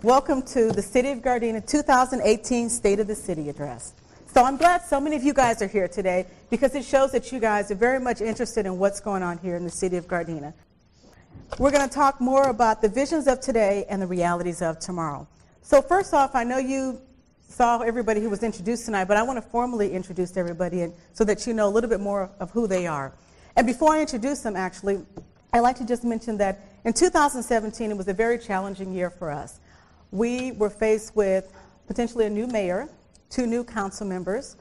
Welcome to the City of Gardena 2018 State of the City Address. So I'm glad so many of you guys are here today because it shows that you guys are very much interested in what's going on here in the City of Gardena. We're going to talk more about the visions of today and the realities of tomorrow. So first off, I know you saw everybody who was introduced tonight, but I want to formally introduce everybody so that you know a little bit more of who they are. And before I introduce them, actually, I'd like to just mention that in 2017, it was a very challenging year for us. We were faced with potentially a new mayor, 2 new council members,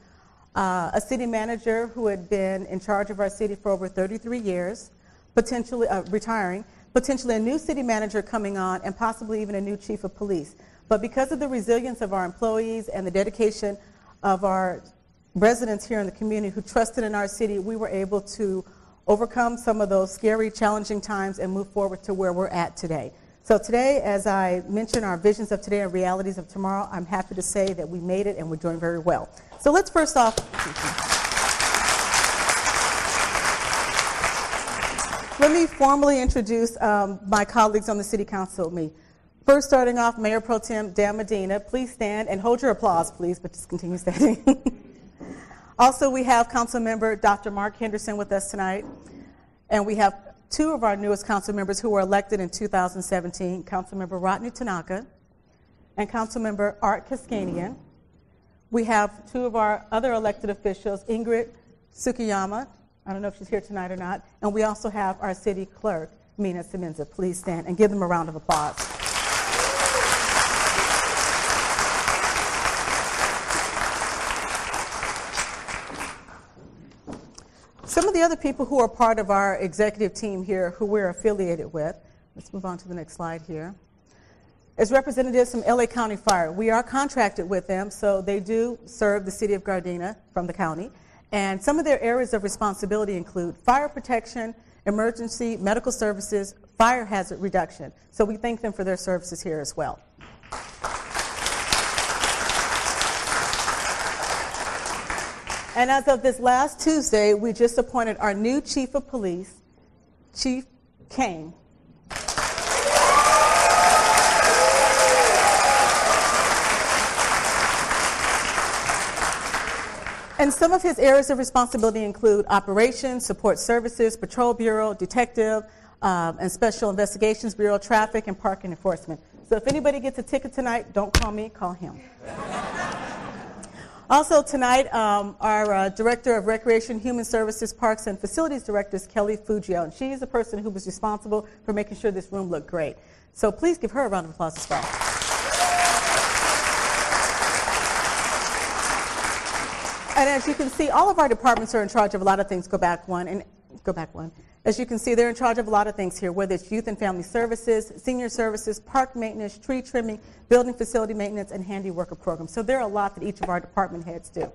a city manager who had been in charge of our city for over 33 years, potentially retiring, potentially a new city manager coming on, and possibly even a new chief of police. But because of the resilience of our employees and the dedication of our residents here in the community who trusted in our city, we were able to overcome some of those scary, challenging times and move forward to where we're at today. So today, as I mentioned our visions of today and realities of tomorrow, I'm happy to say that we made it and we're doing very well. So let's first off, let me formally introduce my colleagues on the City Council with me. First, starting off, Mayor Pro Tem Dan Medina. Please stand and hold your applause, please, but just continue standing. Also, we have Council Member Dr. Mark Henderson with us tonight, and we have 2 of our newest council members who were elected in 2017, Councilmember Rodney Tanaka and Councilmember Art Kaskanian. We have 2 of our other elected officials, Ingrid Tsukiyama, I don't know if she's here tonight or not, and we also have our city clerk, Mina Semenza. Please stand and give them a round of applause. Some of the other people who are part of our executive team here who we're affiliated with, let's move on to the next slide here, is representatives from LA County Fire. We are contracted with them, so they do serve the city of Gardena from the county. And some of their areas of responsibility include fire protection, emergency medical services, fire hazard reduction. So we thank them for their services here as well. And as of this last Tuesday, we just appointed our new chief of police, Chief Kane. And some of his areas of responsibility include operations, support services, patrol bureau, detective, and special investigations bureau, traffic, and parking enforcement. So if anybody gets a ticket tonight, don't call me, call him. Also tonight, our Director of Recreation, Human Services, Parks, and Facilities Director is Kelly Fugio, and she's the person who was responsible for making sure this room looked great. So please give her a round of applause as well. And as you can see, all of our departments are in charge of a lot of things. Go back one. As you can see, they're in charge of a lot of things here, whether it's youth and family services, senior services, park maintenance, tree trimming, building facility maintenance, and handy worker programs. So there are a lot that each of our department heads do.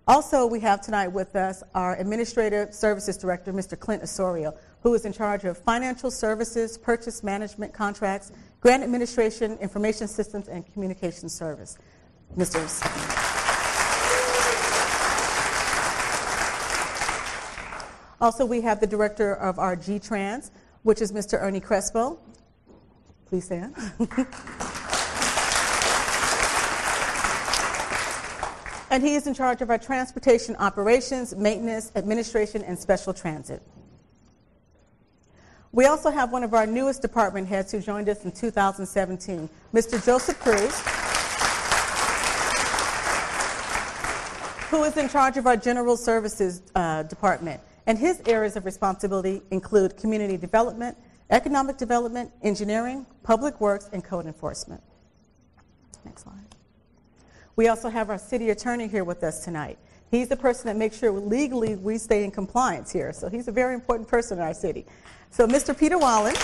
Also, we have tonight with us our Administrative Services Director, Mr. Clint Osorio, who is in charge of financial services, purchase management contracts, grant administration, information systems, and communication service. Also, we have the director of our G-Trans, which is Mr. Ernie Crespo. Please stand. And he is in charge of our transportation operations, maintenance, administration, and special transit. We also have one of our newest department heads who joined us in 2017, Mr. Joseph Cruz, who is in charge of our general services department. And his areas of responsibility include community development, economic development, engineering, public works, and code enforcement. Next slide. We also have our city attorney here with us tonight. He's the person that makes sure legally we stay in compliance here. So he's a very important person in our city. So Mr. Peter Wallen.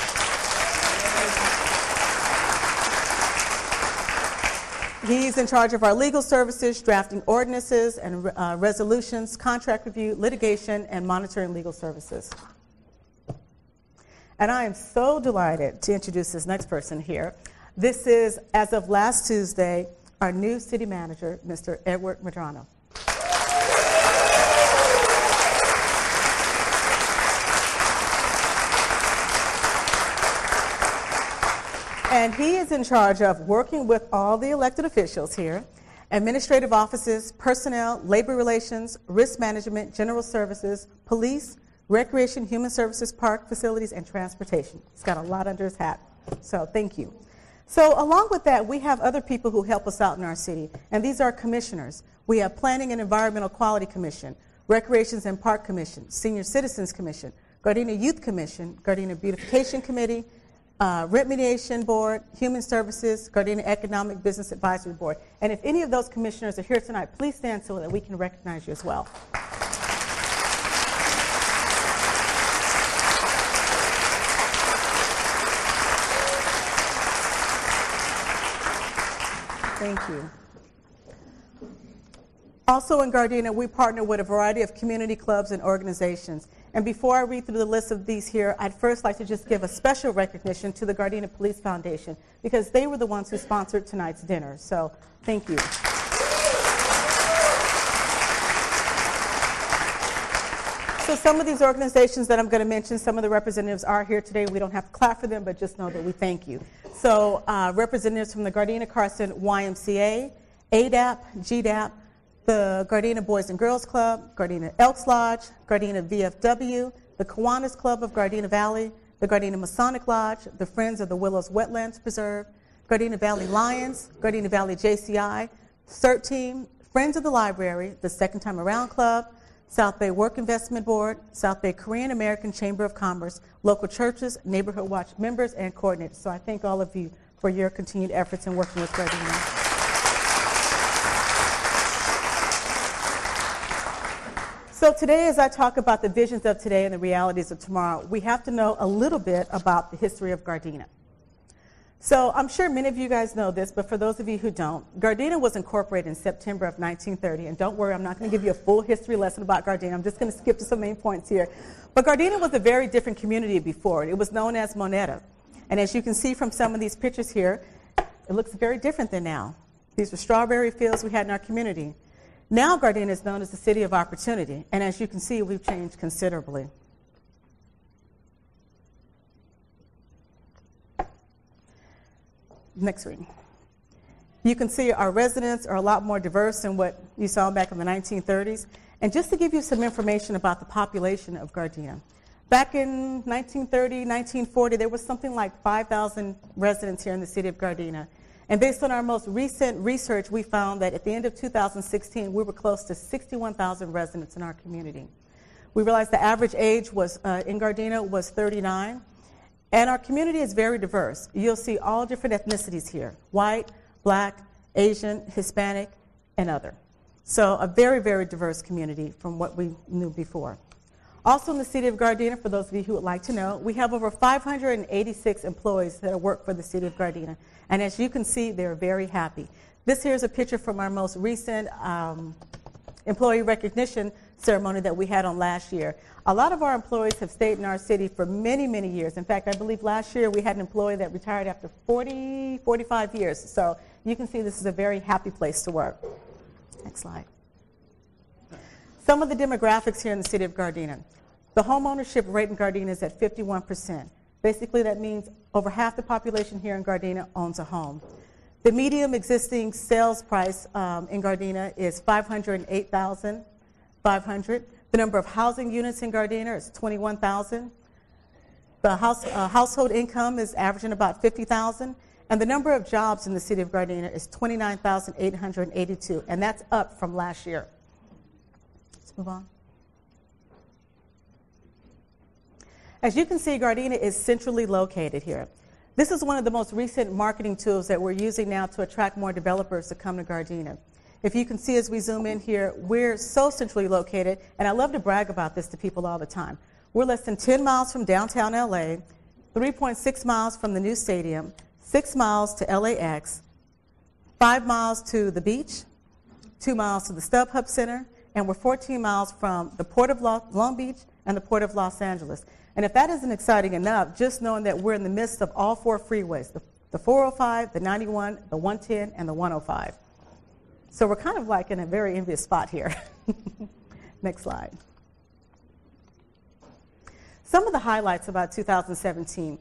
He's in charge of our legal services, drafting ordinances and resolutions, contract review, litigation, and monitoring legal services. And I am so delighted to introduce this next person here. This is, as of last Tuesday, our new city manager, Mr. Edward Medrano. And he is in charge of working with all the elected officials here, administrative offices, personnel, labor relations, risk management, general services, police, recreation, human services, park facilities, and transportation. He's got a lot under his hat, so thank you. So along with that, we have other people who help us out in our city, and these are commissioners. We have Planning and Environmental Quality Commission, Recreations and Park Commission, Senior Citizens Commission, Gardena Youth Commission, Gardena Beautification Committee, Rent Mediation Board, Human Services, Gardena Economic Business Advisory Board. And if any of those commissioners are here tonight, please stand so that we can recognize you as well. Thank you. Also in Gardena, we partner with a variety of community clubs and organizations. And before I read through the list of these here, I'd first like to just give a special recognition to the Gardena Police Foundation because they were the ones who sponsored tonight's dinner. So thank you. So some of these organizations that I'm going to mention, some of the representatives are here today. We don't have to clap for them, but just know that we thank you. So representatives from the Gardena Carson YMCA, ADAP, GDAP, the Gardena Boys and Girls Club, Gardena Elks Lodge, Gardena VFW, the Kiwanis Club of Gardena Valley, the Gardena Masonic Lodge, the Friends of the Willows Wetlands Preserve, Gardena Valley Lions, Gardena Valley JCI, CERT Team, Friends of the Library, the Second Time Around Club, South Bay Work Investment Board, South Bay Korean American Chamber of Commerce, local churches, Neighborhood Watch members, and coordinators. So I thank all of you for your continued efforts in working with Gardena. So today, as I talk about the visions of today and the realities of tomorrow, we have to know a little bit about the history of Gardena. So I'm sure many of you guys know this, but for those of you who don't, Gardena was incorporated in September of 1930. And don't worry, I'm not going to give you a full history lesson about Gardena. I'm just going to skip to some main points here. But Gardena was a very different community before. It was known as Moneta. And as you can see from some of these pictures here, it looks very different than now. These were strawberry fields we had in our community. Now Gardena is known as the City of Opportunity. And as you can see, we've changed considerably. Next screen. You can see our residents are a lot more diverse than what you saw back in the 1930s. And just to give you some information about the population of Gardena, back in 1930, 1940, there was something like 5,000 residents here in the city of Gardena. And based on our most recent research, we found that at the end of 2016, we were close to 61,000 residents in our community. We realized the average age was in Gardena was 39. And our community is very diverse. You'll see all different ethnicities here: white, black, Asian, Hispanic, and other. So a very, very diverse community from what we knew before. Also in the city of Gardena, for those of you who would like to know, we have over 586 employees that work for the city of Gardena. And as you can see, they're very happy. This here is a picture from our most recent employee recognition ceremony that we had on last year. A lot of our employees have stayed in our city for many, many years. In fact, I believe last year we had an employee that retired after 45 years. So you can see this is a very happy place to work. Next slide. Some of the demographics here in the city of Gardena. The home ownership rate in Gardena is at 51%. Basically, that means over half the population here in Gardena owns a home. The median existing sales price in Gardena is $508,500. The number of housing units in Gardena is 21,000. The household income is averaging about 50,000. And the number of jobs in the city of Gardena is 29,882. And that's up from last year. Let's move on. As you can see, Gardena is centrally located here. This is one of the most recent marketing tools that we're using now to attract more developers to come to Gardena. If you can see as we zoom in here, we're so centrally located, and I love to brag about this to people all the time. We're less than 10 miles from downtown LA, 3.6 miles from the new stadium, 6 miles to LAX, 5 miles to the beach, 2 miles to the StubHub Center, and we're 14 miles from the Port of Long Beach and the Port of Los Angeles. And if that isn't exciting enough, just knowing that we're in the midst of all 4 freeways, the 405, the 91, the 110, and the 105. So we're kind of like in a very envious spot here. Next slide. Some of the highlights about 2017.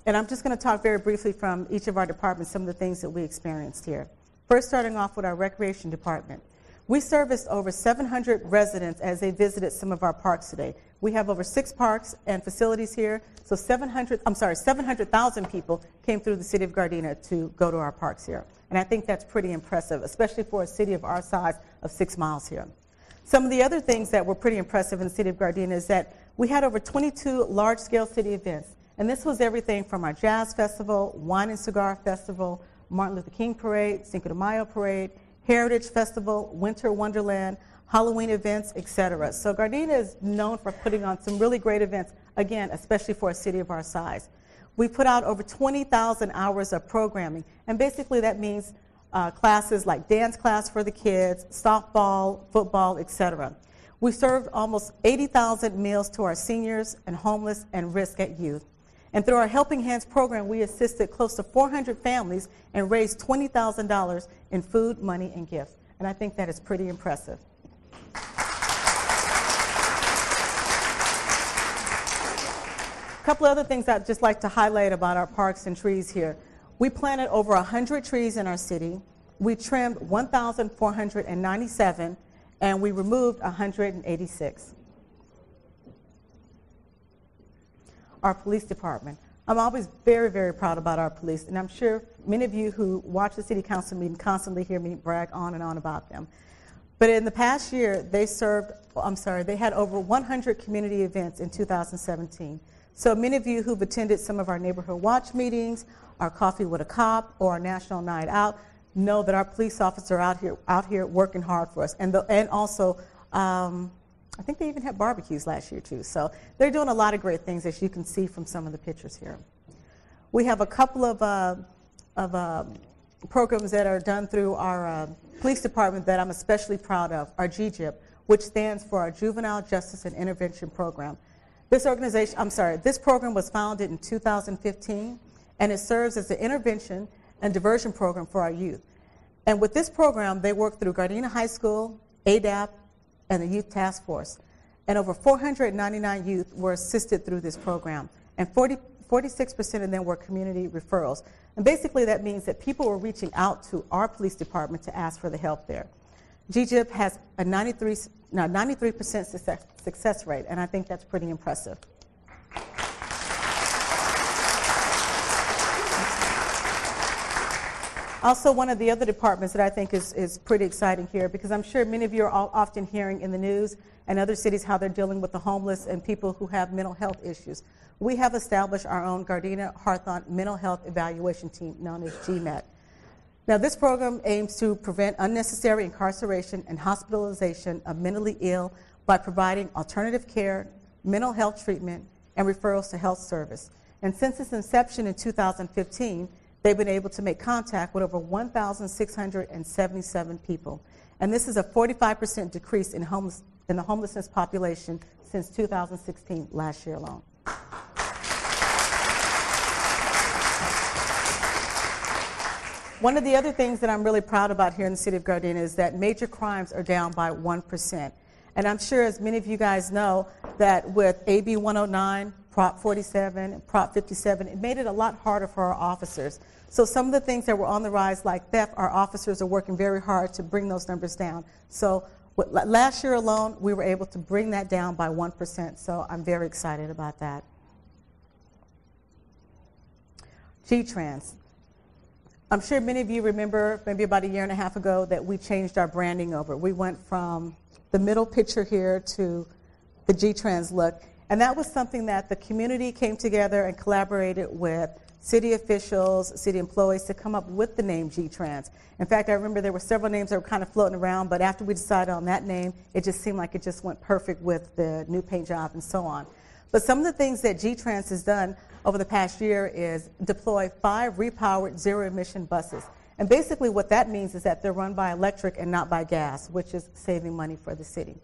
And I'm just going to talk very briefly from each of our departments, some of the things that we experienced here. First, starting off with our recreation department. We serviced over 700 residents as they visited some of our parks today. We have over 6 parks and facilities here, so 700,000 people came through the city of Gardena to go to our parks here. And I think that's pretty impressive, especially for a city of our size of 6 miles here. Some of the other things that were pretty impressive in the city of Gardena is that we had over 22 large-scale city events. And this was everything from our Jazz Festival, Wine and Cigar Festival, Martin Luther King Parade, Cinco de Mayo Parade, Heritage Festival, Winter Wonderland, Halloween events, etc. So Gardena is known for putting on some really great events, again, especially for a city of our size. We put out over 20,000 hours of programming, and basically that means classes like dance class for the kids, softball, football, etc. We served almost 80,000 meals to our seniors and homeless and risk at youth. And through our Helping Hands program, we assisted close to 400 families and raised $20,000 in food, money, and gifts. And I think that is pretty impressive. A couple other things I'd just like to highlight about our parks and trees here. We planted over 100 trees in our city. We trimmed 1,497, and we removed 186. Our police department. I'm always very, very proud about our police, and I'm sure many of you who watch the city council meeting constantly hear me brag on and on about them. But in the past year, they had over 100 community events in 2017. So many of you who've attended some of our neighborhood watch meetings, our Coffee with a Cop, or our National Night Out, know that our police officers are out here working hard for us, and also. I think they even had barbecues last year, too. So they're doing a lot of great things, as you can see from some of the pictures here. We have a couple of programs that are done through our police department that I'm especially proud of, our GJIP, which stands for our Juvenile Justice and Intervention Program. This program was founded in 2015, and it serves as the intervention and diversion program for our youth. And with this program, they work through Gardena High School, ADAP, and the Youth Task Force. And over 499 youth were assisted through this program. And 46% of them were community referrals. And basically that means that people were reaching out to our police department to ask for the help there. GJIP has a 93% success rate, and I think that's pretty impressive. Also, one of the other departments that I think is pretty exciting here, because I'm sure many of you are often hearing in the news and other cities how they're dealing with the homeless and people who have mental health issues. We have established our own Gardena Hawthorne Mental Health Evaluation Team, known as GMET. Now, this program aims to prevent unnecessary incarceration and hospitalization of mentally ill by providing alternative care, mental health treatment, and referrals to health service. And since its inception in 2015, they've been able to make contact with over 1,677 people. And this is a 45% decrease in the homelessness population since 2016, last year alone. One of the other things that I'm really proud about here in the city of Gardena is that major crimes are down by 1%. And I'm sure, as many of you guys know, that with AB 109, Prop 47, and Prop 57, it made it a lot harder for our officers. So some of the things that were on the rise, like theft, our officers are working very hard to bring those numbers down. So last year alone, we were able to bring that down by 1%. So I'm very excited about that. G-Trans. I'm sure many of you remember maybe about a year and a half ago that we changed our branding over. We went from the middle picture here to the G-Trans look. And that was something that the community came together and collaborated with city officials, city employees to come up with the name G-Trans. In fact, I remember there were several names that were kind of floating around, but after we decided on that name, it just seemed like it just went perfect with the new paint job and so on. But some of the things that G-Trans has done over the past year is deploy 5 repowered zero-emission buses. And basically what that means is that they're run by electric and not by gas, which is saving money for the city.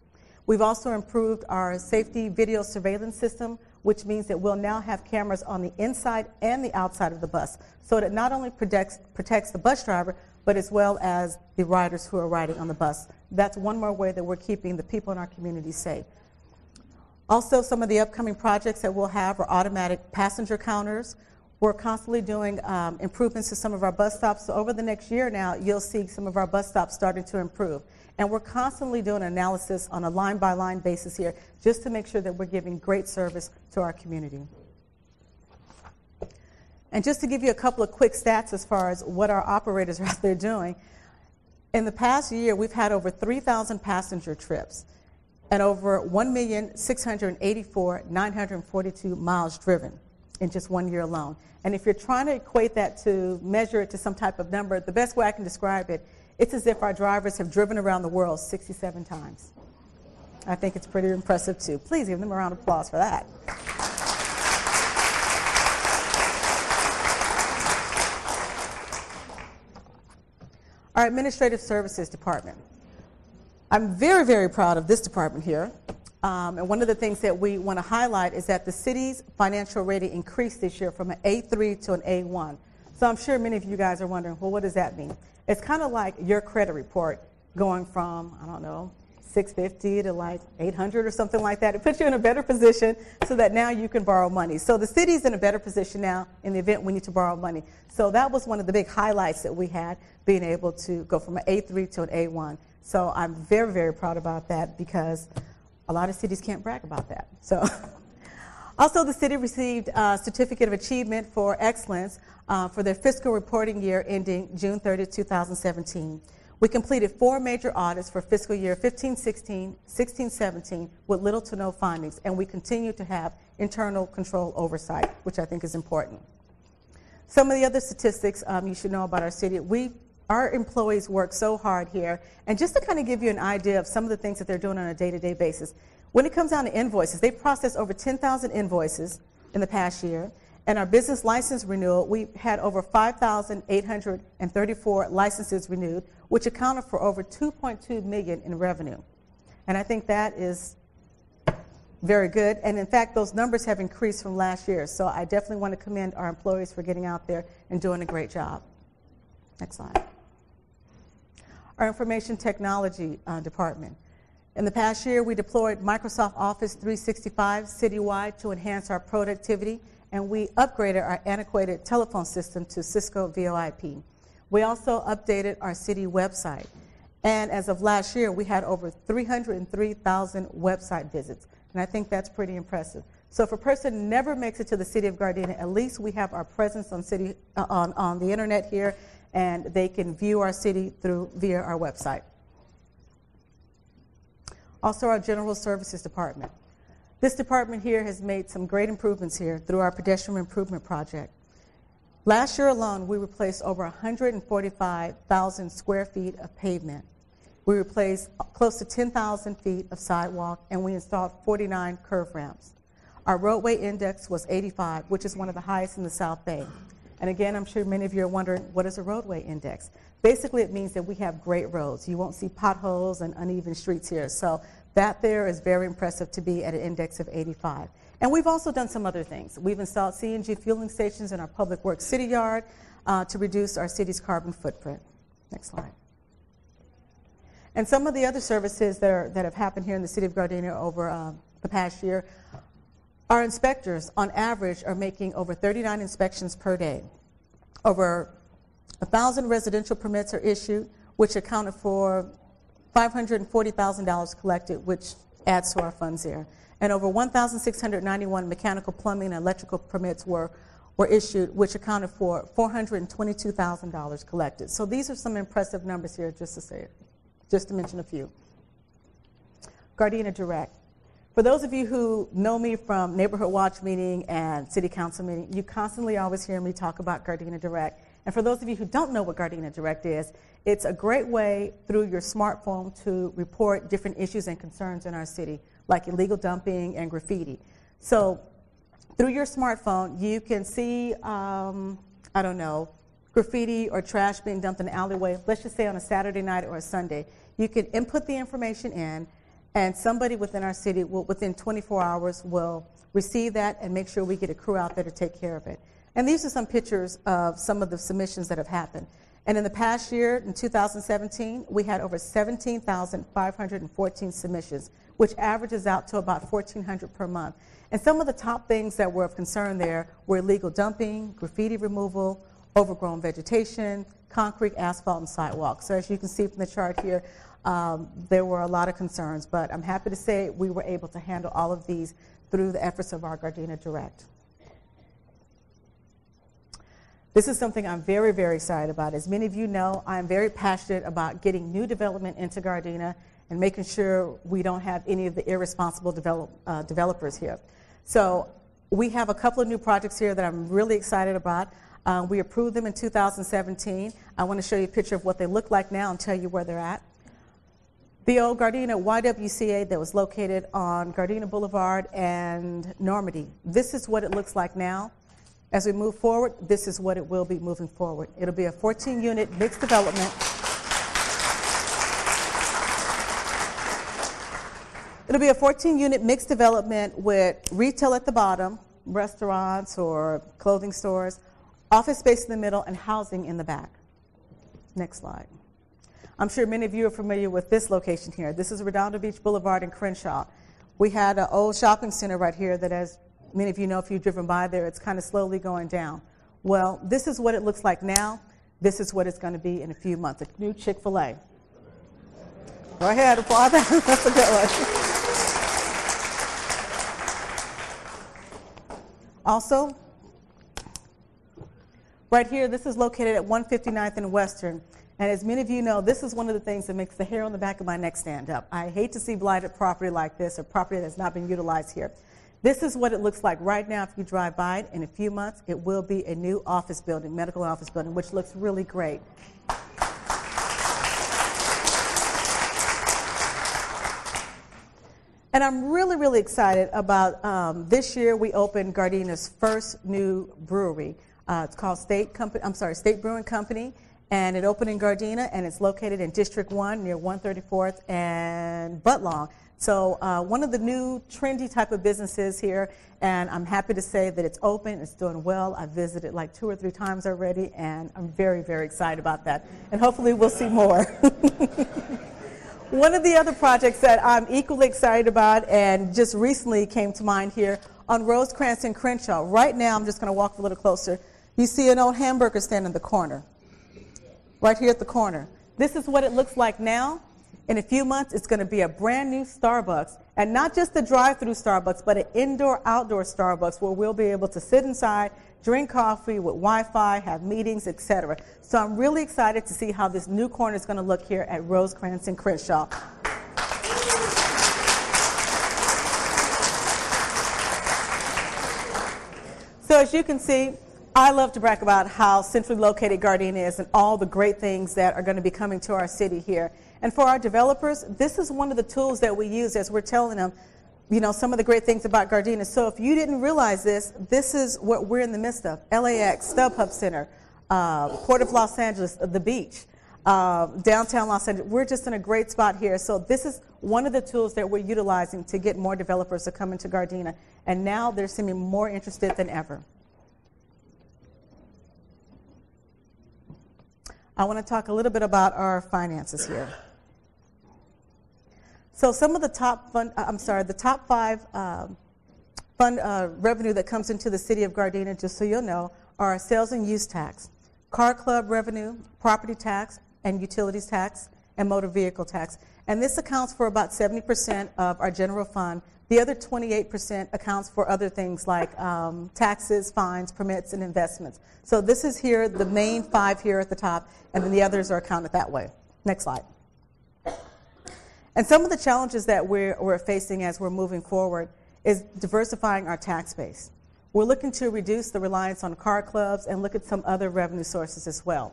We've also improved our safety video surveillance system, which means that we'll now have cameras on the inside and the outside of the bus, so that it not only protects the bus driver, but as well as the riders who are riding on the bus. That's one more way that we're keeping the people in our community safe. Also, some of the upcoming projects that we'll have are automatic passenger counters. We're constantly doing improvements to some of our bus stops. So over the next year now, you'll see some of our bus stops starting to improve. And we're constantly doing analysis on a line-by-line basis here just to make sure that we're giving great service to our community. And just to give you a couple of quick stats as far as what our operators are out there doing, in the past year, we've had over 3,000 passenger trips and over 1,684,942 miles driven in just 1 year alone. And if you're trying to equate that to measure it to some type of number, the best way I can describe it, it's as if our drivers have driven around the world 67 times. I think it's pretty impressive too. Please give them a round of applause for that. Our Administrative Services Department. I'm very, very proud of this department here. And one of the things that we want to highlight is that the city's financial rating increased this year from an A3 to an A1. So I'm sure many of you guys are wondering, well, what does that mean? It's kind of like your credit report going from, I don't know, 650 to like 800 or something like that. It puts you in a better position so that now you can borrow money. So the city's in a better position now in the event we need to borrow money. So that was one of the big highlights that we had, being able to go from an A3 to an A1. So I'm very, very proud about that because a lot of cities can't brag about that. So, also the city received a Certificate of Achievement for Excellence for their fiscal reporting year ending June 30, 2017. We completed 4 major audits for fiscal year 15-16, 16-17 with little to no findings, and we continue to have internal control oversight, which I think is important. Some of the other statistics you should know about our city. Our employees work so hard here, and just to kind of give you an idea of some of the things that they're doing on a day-to-day basis, when it comes down to invoices, they processed over 10,000 invoices in the past year, and our business license renewal, we had over 5,834 licenses renewed, which accounted for over $2.2 million in revenue. And I think that is very good, and in fact, those numbers have increased from last year, so I definitely want to commend our employees for getting out there and doing a great job. Next slide. Our Information Technology Department. In the past year, we deployed Microsoft Office 365 citywide to enhance our productivity, and we upgraded our antiquated telephone system to Cisco VoIP. We also updated our city website, and as of last year, we had over 303,000 website visits, and I think that's pretty impressive. So if a person never makes it to the city of Gardena, at least we have our presence on the internet here, and they can view our city via our website. Also, our General Services Department. This department here has made some great improvements here through our pedestrian improvement project. Last year alone, we replaced over 145,000 square feet of pavement. We replaced close to 10,000 feet of sidewalk, and we installed 49 curve ramps. Our roadway index was 85, which is one of the highest in the South Bay. And again, I'm sure many of you are wondering, what is a roadway index? Basically, it means that we have great roads. You won't see potholes and uneven streets here. So that there is very impressive to be at an index of 85. And we've also done some other things. We've installed CNG fueling stations in our Public Works City Yard to reduce our city's carbon footprint. Next slide. And some of the other services that have happened here in the city of Gardena over the past year, our inspectors, on average, are making over 39 inspections per day. Over 1,000 residential permits are issued, which accounted for $540,000 collected, which adds to our funds there. And over 1,691 mechanical, plumbing, and electrical permits were issued, which accounted for $422,000 collected. So these are some impressive numbers here, just to mention a few. Gardena Direct. For those of you who know me from Neighborhood Watch meeting and City Council meeting, you constantly always hear me talk about Gardena Direct. And for those of you who don't know what Gardena Direct is, it's a great way through your smartphone to report different issues and concerns in our city, like illegal dumping and graffiti. So through your smartphone, you can see, graffiti or trash being dumped in the alleyway, let's just say on a Saturday night or a Sunday. You can input the information in, and somebody within our city will, within 24 hours, will receive that and make sure we get a crew out there to take care of it. And these are some pictures of some of the submissions that have happened. And in the past year, in 2017, we had over 17,514 submissions, which averages out to about 1,400 per month. And some of the top things that were of concern there were illegal dumping, graffiti removal, overgrown vegetation, concrete, asphalt, and sidewalks. So as you can see from the chart here, there were a lot of concerns, but I'm happy to say we were able to handle all of these through the efforts of our Gardena Direct. This is something I'm very, very excited about. As many of you know, I'm very passionate about getting new development into Gardena and making sure we don't have any of the irresponsible developers here. So we have a couple of new projects here that I'm really excited about. We approved them in 2017. I want to show you a picture of what they look like now and tell you where they're at. The old Gardena Ywca that was located on Gardena Boulevard and Normandy. This is what it looks like now. As we move forward, this is what it will be moving forward. It'll be a 14-unit mixed development. It'll be a 14-unit mixed development with retail at the bottom, restaurants or clothing stores, office space in the middle, and housing in the back. Next slide. I'm sure many of you are familiar with this location here. This is Redondo Beach Boulevard in Crenshaw. We had an old shopping center right here that, as many of you know, if you've driven by there, it's kind of slowly going down. Well, this is what it looks like now. This is what it's going to be in a few months, a new Chick-fil-A. Go ahead, applaud that. That's a good one. Also, right here, this is located at 159th and Western. And as many of you know, this is one of the things that makes the hair on the back of my neck stand up. I hate to see blighted property like this or property that's not been utilized here. This is what it looks like right now if you drive by it. In a few months, it will be a new office building, medical office building, which looks really great. And I'm really, really excited about this year we opened Gardena's first new brewery. It's called State Brewing Company, and it opened in Gardena, and it's located in District 1 near 134th and Buttlong. So one of the new trendy type of businesses here, and I'm happy to say that it's open, it's doing well. I've visited like 2 or 3 times already, and I'm very, very excited about that. And hopefully we'll see more. One of the other projects that I'm equally excited about and just recently came to mind here on Rosecrans and Crenshaw. Right now, I'm just going to walk a little closer. You see an old hamburger stand in the corner, right here at the corner. This is what it looks like now. In a few months, it's going to be a brand new Starbucks, and not just a drive-through Starbucks, but an indoor-outdoor Starbucks where we'll be able to sit inside, drink coffee with Wi-Fi, have meetings, etc. So I'm really excited to see how this new corner is going to look here at Rosecrans and Crenshaw. So as you can see, I love to brag about how centrally located Gardena is and all the great things that are going to be coming to our city here. And for our developers, this is one of the tools that we use as we're telling them, you know, some of the great things about Gardena. So if you didn't realize this, this is what we're in the midst of. LAX, StubHub Center, Port of Los Angeles, the beach, downtown Los Angeles. We're just in a great spot here. So this is one of the tools that we're utilizing to get more developers to come into Gardena. And now they're seeming more interested than ever. I want to talk a little bit about our finances here. So some of the top top 5 revenue that comes into the city of Gardena, just so you'll know, are sales and use tax, car club revenue, property tax, and utilities tax, and motor vehicle tax. And this accounts for about 70% of our general fund. The other 28% accounts for other things like taxes, fines, permits, and investments. So this is here, the main 5 here at the top, and then the others are accounted that way. Next slide. And some of the challenges that we're facing as we're moving forward is diversifying our tax base. We're looking to reduce the reliance on car clubs and look at some other revenue sources as well.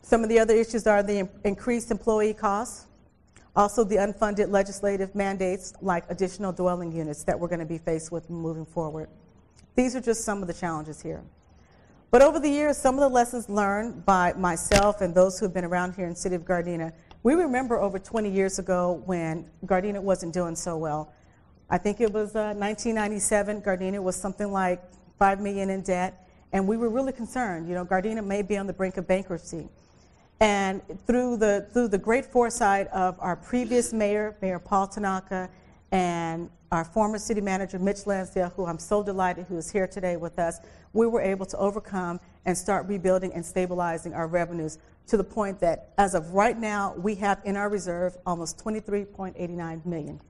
Some of the other issues are the increased employee costs, also the unfunded legislative mandates like additional dwelling units that we're going to be faced with moving forward. These are just some of the challenges here. But over the years, some of the lessons learned by myself and those who have been around here in the city of Gardena, we remember over 20 years ago when Gardena wasn't doing so well. I think it was 1997, Gardena was something like $5 million in debt, And we were really concerned. Gardena may be on the brink of bankruptcy. And through the great foresight of our previous mayor, Mayor Paul Tanaka, and our former city manager, Mitch Lansdale, who I'm so delighted who is here today with us, we were able to overcome and start rebuilding and stabilizing our revenues to the point that as of right now, we have in our reserve almost $23.89 million.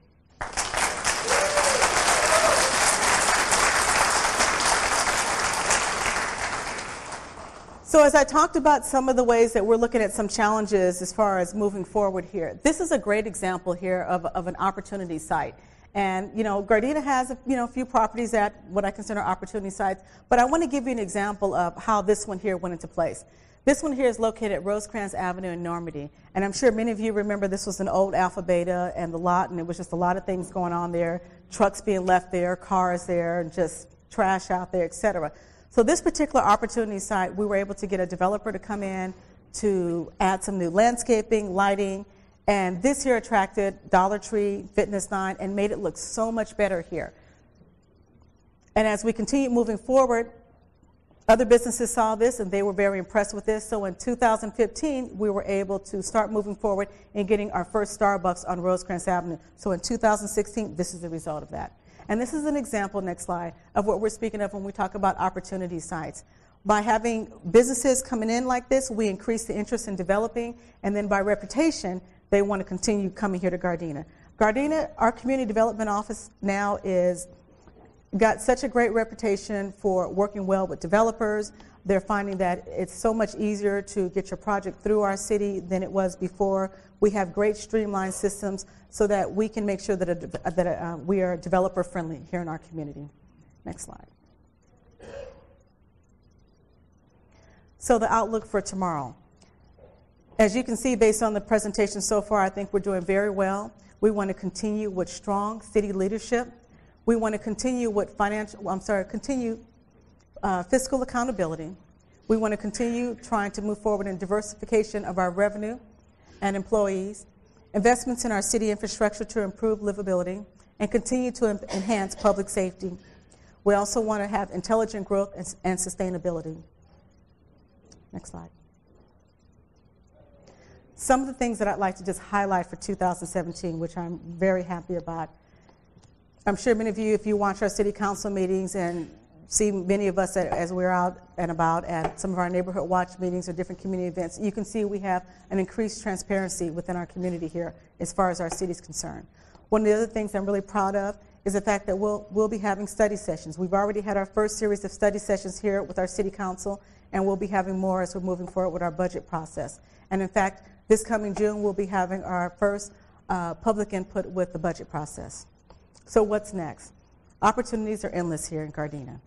So as I talked about some of the ways that we're looking at some challenges as far as moving forward here, this is a great example here of an opportunity site. And, Gardena has, a few properties at what I consider opportunity sites, but I want to give you an example of how this one here went into place. This one here is located at Rosecrans Avenue in Normandy, and I'm sure many of you remember this was an old Alpha Beta and the lot, and it was just a lot of things going on there, trucks being left there, cars there, and just trash out there, etc. So this particular opportunity site, we were able to get a developer to come in to add some new landscaping, lighting, and this here attracted Dollar Tree, Fitness 9, and made it look so much better here. And as we continue moving forward, other businesses saw this and they were very impressed with this. So in 2015, we were able to start moving forward and getting our first Starbucks on Rosecrans Avenue. So in 2016, this is the result of that. And this is an example, next slide, of what we're speaking of when we talk about opportunity sites. By having businesses coming in like this, we increase the interest in developing, and then by reputation, they want to continue coming here to Gardena. Gardena, our community development office now got such a great reputation for working well with developers. They're finding that it's so much easier to get your project through our city than it was before. We have great streamlined systems so that we can make sure that we are developer friendly here in our community. Next slide. So the outlook for tomorrow. As you can see, based on the presentation so far, I think we're doing very well. We want to continue with strong city leadership. We want to continue with fiscal accountability. We want to continue trying to move forward in diversification of our revenue and employees, investments in our city infrastructure to improve livability, and continue to enhance public safety. We also want to have intelligent growth and sustainability. Next slide. Some of the things that I'd like to just highlight for 2017, which I'm very happy about. I'm sure many of you, if you watch our city council meetings and see many of us as we're out and about at some of our neighborhood watch meetings or different community events, you can see we have an increased transparency within our community here as far as our city is concerned. One of the other things I'm really proud of is the fact that we'll be having study sessions. We've already had our first series of study sessions here with our city council, and we'll be having more as we're moving forward with our budget process. And in fact, this coming June, we'll be having our first public input with the budget process. So what's next? Opportunities are endless here in Gardena.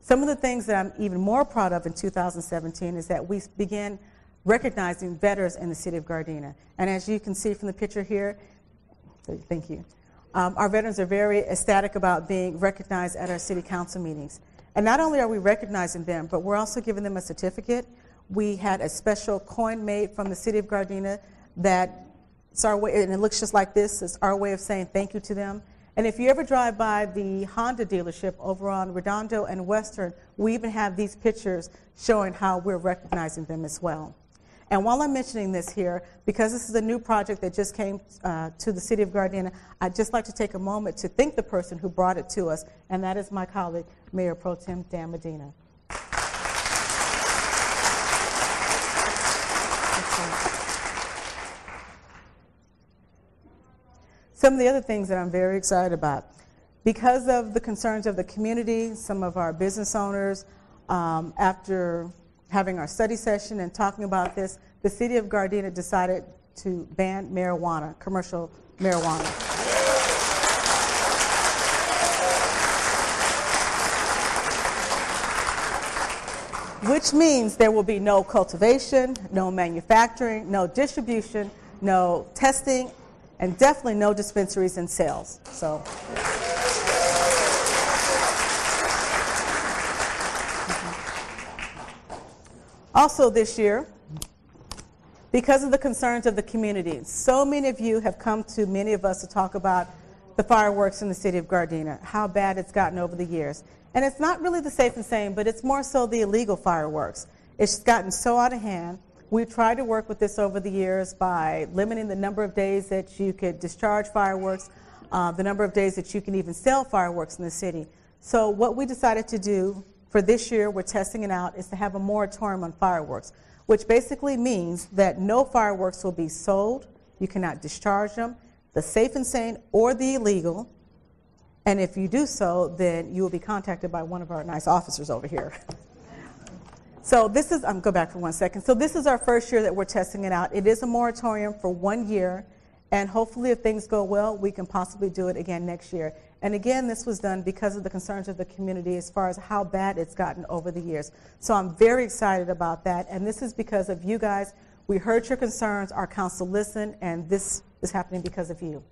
Some of the things that I'm even more proud of in 2017 is that we began recognizing veterans in the city of Gardena. And as you can see from the picture here, thank you, our veterans are very ecstatic about being recognized at our city council meetings. And not only are we recognizing them, but we're also giving them a certificate. We had a special coin made from the city of Gardena that it's our way, and it looks just like this. It's our way of saying thank you to them. And if you ever drive by the Honda dealership over on Redondo and Western, we even have these pictures showing how we're recognizing them as well. And while I'm mentioning this here, because this is a new project that just came to the city of Gardena, I'd just like to take a moment to thank the person who brought it to us, and that is my colleague, Mayor Pro Tem Dan Medina. Some of the other things that I'm very excited about. Because of the concerns of the community, some of our business owners, after having our study session and talking about this, the city of Gardena decided to ban marijuana, commercial marijuana. Which means there will be no cultivation, no manufacturing, no distribution, no testing, and definitely no dispensaries and sales. So. Also this year, because of the concerns of the community, so many of you have come to many of us to talk about the fireworks in the city of Gardena, how bad it's gotten over the years. And it's not really the safe and sane, but it's more so the illegal fireworks. It's gotten so out of hand. We've tried to work with this over the years by limiting the number of days that you could discharge fireworks, the number of days that you can even sell fireworks in the city. So what we decided to do for this year, we're testing it out, is to have a moratorium on fireworks, which basically means that no fireworks will be sold, you cannot discharge them, the safe and sane or the illegal, and if you do so, then you will be contacted by one of our nice officers over here. So this is, go back for 1 second. So this is our first year that we're testing it out. It is a moratorium for 1 year, and hopefully if things go well, we can possibly do it again next year. And again, this was done because of the concerns of the community as far as how bad it's gotten over the years. So I'm very excited about that, and this is because of you guys. We heard your concerns, our council listened, and this is happening because of you.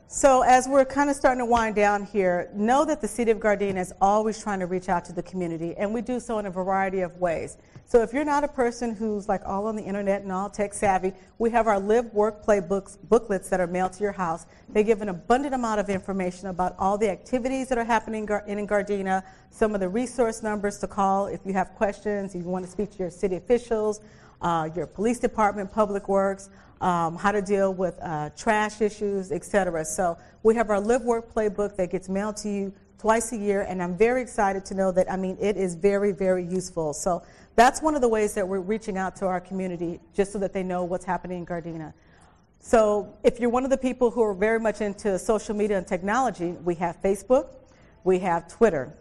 So as we're kind of starting to wind down here, know that the City of Gardena is always trying to reach out to the community, and we do so in a variety of ways. So if you're not a person who's like all on the internet and all tech savvy, we have our Live, Work, Play booklets that are mailed to your house. They give an abundant amount of information about all the activities that are happening in Gardena, some of the resource numbers to call if you have questions, if you want to speak to your city officials, your police department, public works, how to deal with trash issues, etc. So we have our Live, Work, Play book that gets mailed to you twice a year, and I'm very excited to know that, it is very, very useful. So that's one of the ways that we're reaching out to our community, just so that they know what's happening in Gardena. So if you're one of the people who are very much into social media and technology, we have Facebook, we have Twitter,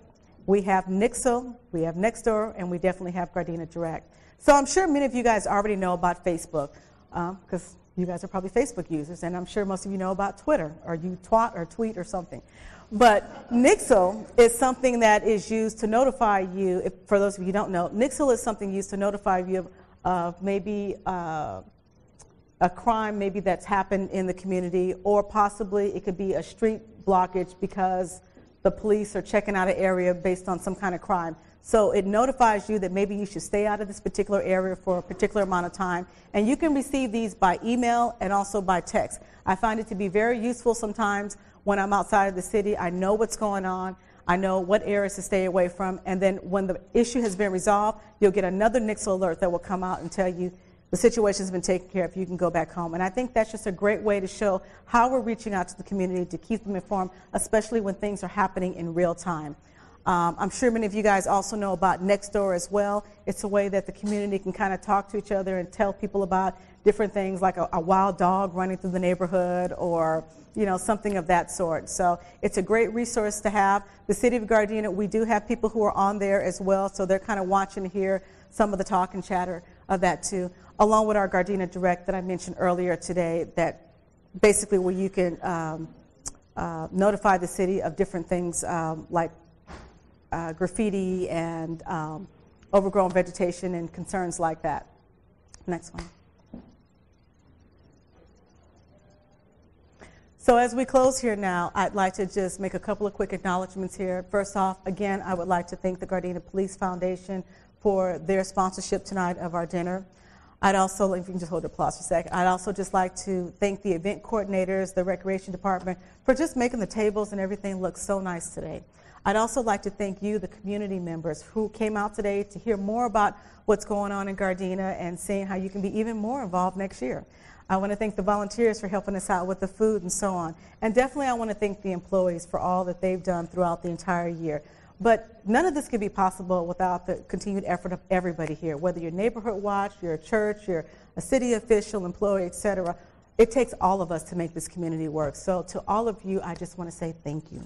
we have Nixle, we have Nextdoor, and we definitely have Gardena Direct. So I'm sure many of you guys already know about Facebook, because you guys are probably Facebook users, and I'm sure most of you know about Twitter, or you twat or tweet or something. But Nixle is something that is used to notify you, for those of you who don't know, Nixle is something used to notify you of maybe a crime maybe that's happened in the community, or possibly it could be a street blockage because the police are checking out an area based on some kind of crime. So it notifies you that maybe you should stay out of this particular area for a particular amount of time. And you can receive these by email and also by text. I find it to be very useful sometimes when I'm outside of the city. I know what's going on. I know what areas to stay away from. And then when the issue has been resolved, you'll get another Nixle alert that will come out and tell you the situation's been taken care of, you can go back home. And I think that's just a great way to show how we're reaching out to the community to keep them informed, especially when things are happening in real time. I'm sure many of you guys also know about Nextdoor as well. It's a way that the community can kind of talk to each other and tell people about different things, like a wild dog running through the neighborhood, or something of that sort. So it's a great resource to have. The City of Gardena, we do have people who are on there as well, so they're kind of watching to hear some of the talk and chatter of that too, along with our Gardena Direct that I mentioned earlier today, that basically where you can notify the city of different things like graffiti and overgrown vegetation and concerns like that. Next one. So as we close here now, I'd like to just make a couple of quick acknowledgments here. First off, again, I would like to thank the Gardena Police Foundation for their sponsorship tonight of our dinner. I'd also, if you can just hold the applause for a second, I'd also just like to thank the event coordinators, the recreation department, for just making the tables and everything look so nice today. I'd also like to thank you, the community members, who came out today to hear more about what's going on in Gardena and seeing how you can be even more involved next year. I want to thank the volunteers for helping us out with the food and so on. And definitely I want to thank the employees for all that they've done throughout the entire year. But none of this could be possible without the continued effort of everybody here, whether you're neighborhood watch, you're a church, you're a city official, employee, etc. It takes all of us to make this community work. So to all of you, I just want to say thank you.